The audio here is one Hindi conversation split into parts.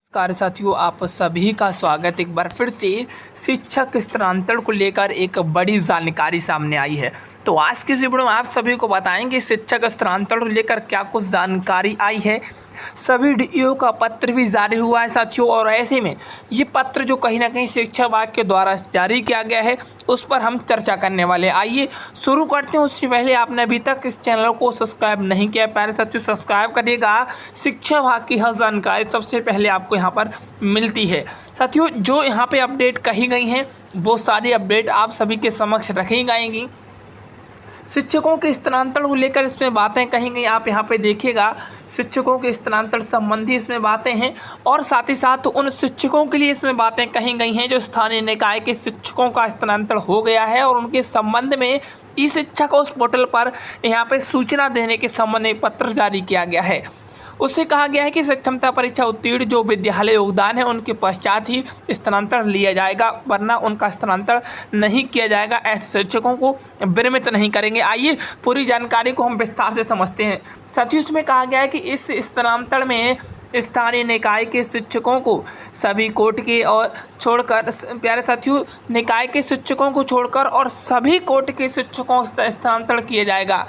नमस्कार साथियों, आप सभी का स्वागत। एक बार फिर से शिक्षक स्थानांतरण को लेकर एक बड़ी जानकारी सामने आई है। तो आज की इस वीडियो में आप सभी को बताएंगे शिक्षक स्थानांतरण को लेकर क्या कुछ जानकारी आई है। सभी डीईओ का पत्र भी जारी हुआ है साथियों, और ऐसे में ये पत्र जो कहीं ना कहीं शिक्षा विभाग के द्वारा जारी किया गया है उस पर हम चर्चा करने वाले हैं। आइए शुरू करते हैं। उससे पहले आपने अभी तक इस चैनल को सब्सक्राइब नहीं किया है, पहले साथियों सब्सक्राइब करिएगा। शिक्षा विभाग की हर जानकारी सबसे पहले आपको यहाँ पर मिलती है। साथियों, जो यहाँ पे अपडेट कही गई हैं वो सारी अपडेट आप सभी के समक्ष रखी जाएंगी। शिक्षकों के स्थानांतरण को लेकर इसमें बातें कही गई, आप यहाँ पे देखिएगा। शिक्षकों के स्थानांतरण संबंधी इसमें बातें हैं, और साथ ही साथ उन शिक्षकों के लिए इसमें बातें कही गई हैं जो स्थानीय निकाय के शिक्षकों का स्थानांतरण हो गया है और उनके संबंध में ई शिक्षा को उस पोर्टल पर यहाँ पे सूचना देने के संबंध में पत्र जारी किया गया है। उससे कहा गया है कि सक्षमता परीक्षा उत्तीर्ण जो विद्यालय योगदान है उनके पश्चात ही स्थानांतरण लिया जाएगा, वरना उनका स्थानांतरण नहीं किया जाएगा। ऐसे शिक्षकों को विरमित नहीं करेंगे। आइए पूरी जानकारी को हम विस्तार से समझते हैं। साथियों, इसमें कहा गया है कि इस स्थानांतरण में स्थानीय निकाय के शिक्षकों को सभी कोर्ट के और छोड़कर, प्यारे साथियों, निकाय के शिक्षकों को छोड़कर और सभी कोर्ट के शिक्षकों का स्थानांतरण किया जाएगा।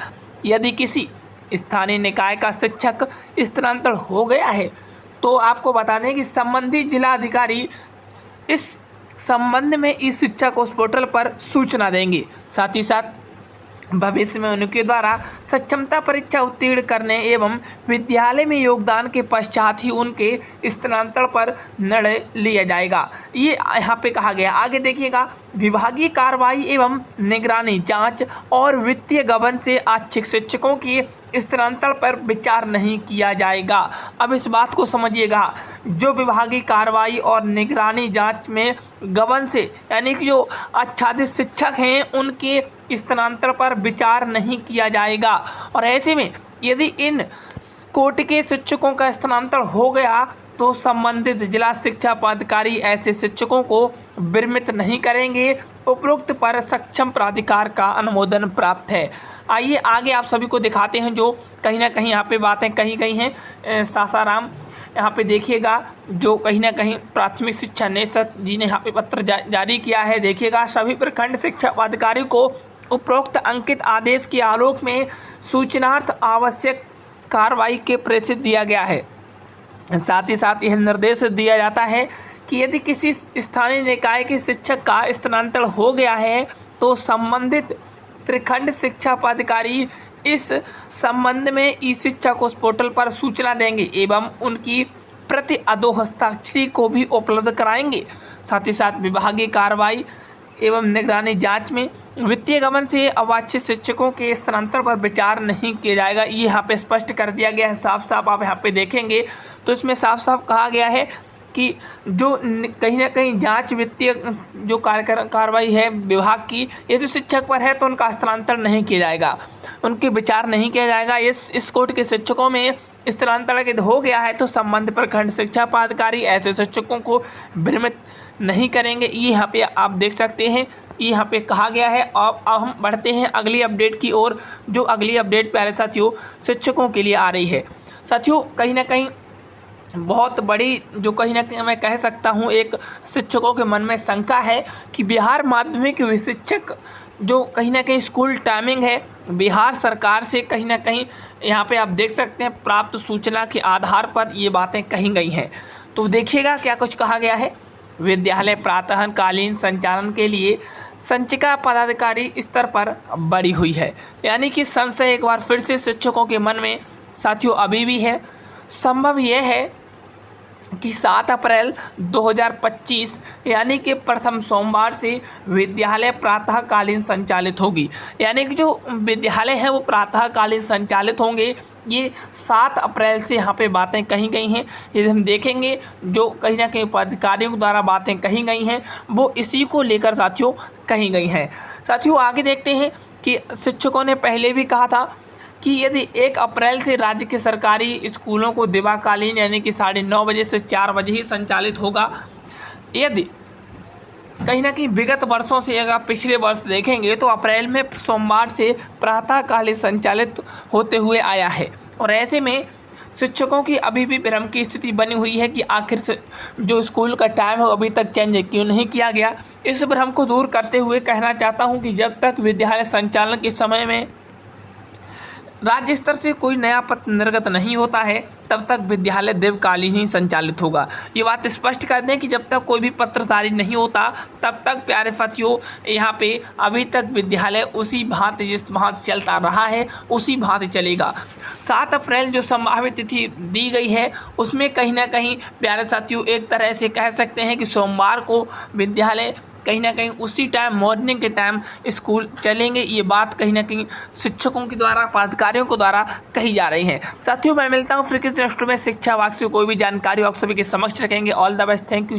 यदि किसी स्थानीय निकाय का शिक्षक स्थानांतरण हो गया है तो आपको बता दें कि संबंधित जिला अधिकारी इस संबंध में इस शिक्षा को उस पोर्टल पर सूचना देंगे। साथ ही साथ भविष्य में उनके द्वारा सक्षमता परीक्षा उत्तीर्ण करने एवं विद्यालय में योगदान के पश्चात ही उनके स्थानांतरण पर निर्णय लिया जाएगा। ये यहाँ पे कहा गया। आगे देखिएगा, विभागीय कार्रवाई एवं निगरानी जांच और वित्तीय गबन से आच्छिक शिक्षकों की स्थानांतरण पर विचार नहीं किया जाएगा। अब इस बात को समझिएगा, जो विभागीय कार्रवाई और निगरानी जांच में गबन से, यानी कि जो आच्छादित शिक्षक हैं उनके स्थानांतरण पर विचार नहीं किया जाएगा। और ऐसे में यदि इन कोर्ट के शिक्षकों का स्थानांतरण हो गया तो संबंधित जिला शिक्षा पदाधिकारी ऐसे शिक्षकों को विरमित नहीं करेंगे। उपरोक्त पर सक्षम प्राधिकार का अनुमोदन प्राप्त है। आइए आगे आप सभी को दिखाते हैं जो कहीं ना कहीं यहाँ पे बातें कही गई हैं। सासाराम, यहाँ पे देखिएगा, जो कहीं ना कहीं प्राथमिक शिक्षा निदेशक जी ने यहाँ पे पत्र जारी किया है। देखिएगा, सभी प्रखंड शिक्षा पदाधिकारी को उपरोक्त अंकित आदेश के आलोक में सूचनार्थ आवश्यक कार्रवाई के प्रेषित दिया गया है। साथ ही साथ यह निर्देश दिया जाता है कि यदि किसी स्थानीय निकाय के शिक्षक का स्थानांतरण हो गया है तो संबंधित प्रखंड शिक्षा पदाधिकारी इस संबंध में ई शिक्षा को उस पोर्टल पर सूचना देंगे एवं उनकी प्रति अधोहस्ताक्षरी को भी उपलब्ध कराएंगे। साथ ही साथ विभागीय कार्रवाई एवं निगरानी जांच में वित्तीय गबन से अवांछित शिक्षकों के स्थानांतरण पर विचार नहीं किया जाएगा। ये यहाँ पे स्पष्ट कर दिया गया है, साफ साफ आप यहाँ पे देखेंगे तो इसमें साफ साफ कहा गया है कि जो कहीं ना कहीं जांच वित्तीय जो कार्रवाई है विभाग की, यदि शिक्षक पर है तो उनका स्थानांतरण नहीं किया जाएगा, उनके विचार नहीं किया जाएगा। इस कोर्ट के शिक्षकों में स्थानांतरण हो गया है तो संबंधित प्रखंड शिक्षा पदाधिकारी ऐसे शिक्षकों को विरमित नहीं करेंगे। ये यहाँ पे आप देख सकते हैं, ये यहाँ पे कहा गया है। अब हम बढ़ते हैं अगली अपडेट की ओर। जो अगली अपडेट प्यारे साथियों शिक्षकों के लिए आ रही है। साथियों, कहीं ना कहीं बहुत बड़ी, जो कहीं ना कहीं मैं कह सकता हूँ, एक शिक्षकों के मन में शंका है कि बिहार माध्यमिक शिक्षक जो कहीं ना कहीं स्कूल टाइमिंग है बिहार सरकार से कहीं ना कहीं यहाँ पे आप देख सकते हैं प्राप्त सूचना के आधार पर ये बातें कही गई हैं। तो देखिएगा क्या कुछ कहा गया है। विद्यालय प्रातःकालीन संचालन के लिए संचिका पदाधिकारी स्तर पर बड़ी हुई है, यानी कि संशय एक बार फिर से शिक्षकों के मन में साथियों अभी भी है। संभव यह है कि 7 अप्रैल 2025 यानी कि प्रथम सोमवार से विद्यालय प्रातःकालीन संचालित होगी, यानी कि जो विद्यालय हैं वो प्रातःकालीन संचालित होंगे। ये 7 अप्रैल से यहाँ पे बातें कही गई हैं। यदि हम देखेंगे जो कहीं ना कहीं पदाधिकारियों द्वारा बातें कही गई हैं वो इसी को लेकर साथियों कही गई हैं। साथियों, आगे देखते हैं कि शिक्षकों ने पहले भी कहा था कि यदि 1 अप्रैल से राज्य के सरकारी स्कूलों को दिवाकालीन यानी कि 9:30 बजे से 4 बजे ही संचालित होगा। यदि कहीं ना कहीं विगत वर्षों से अगर पिछले वर्ष देखेंगे तो अप्रैल में सोमवार से प्रातःकालीन संचालित होते हुए आया है, और ऐसे में शिक्षकों की अभी भी भ्रम की स्थिति बनी हुई है कि आखिर से जो स्कूल का टाइम है वो अभी तक चेंज क्यों नहीं किया गया। इस भ्रम को दूर करते हुए कहना चाहता हूँ कि जब तक विद्यालय संचालन के समय में राज्य स्तर से कोई नया पत्र निर्गत नहीं होता है तब तक विद्यालय दीर्घकालीन ही संचालित होगा। ये बात स्पष्ट कर दें कि जब तक कोई भी पत्र जारी नहीं होता तब तक प्यारे साथियों यहाँ पे अभी तक विद्यालय उसी भांति जिस भांति चलता रहा है उसी भांति चलेगा। 7 अप्रैल जो संभावित तिथि दी गई है उसमें कहीं ना कहीं प्यारे साथियों एक तरह से कह सकते हैं कि सोमवार को विद्यालय कहीं ना कहीं उसी टाइम मॉर्निंग के टाइम स्कूल चलेंगे। ये बात कहीं ना कहीं शिक्षकों के द्वारा पदाधिकारियों के द्वारा कही जा रही है। साथियों मैं मिलता हूँ फिर किसी नेक्स्ट में शिक्षा वाक्य कोई भी जानकारी आप सभी के समक्ष रखेंगे। All the best, thank you.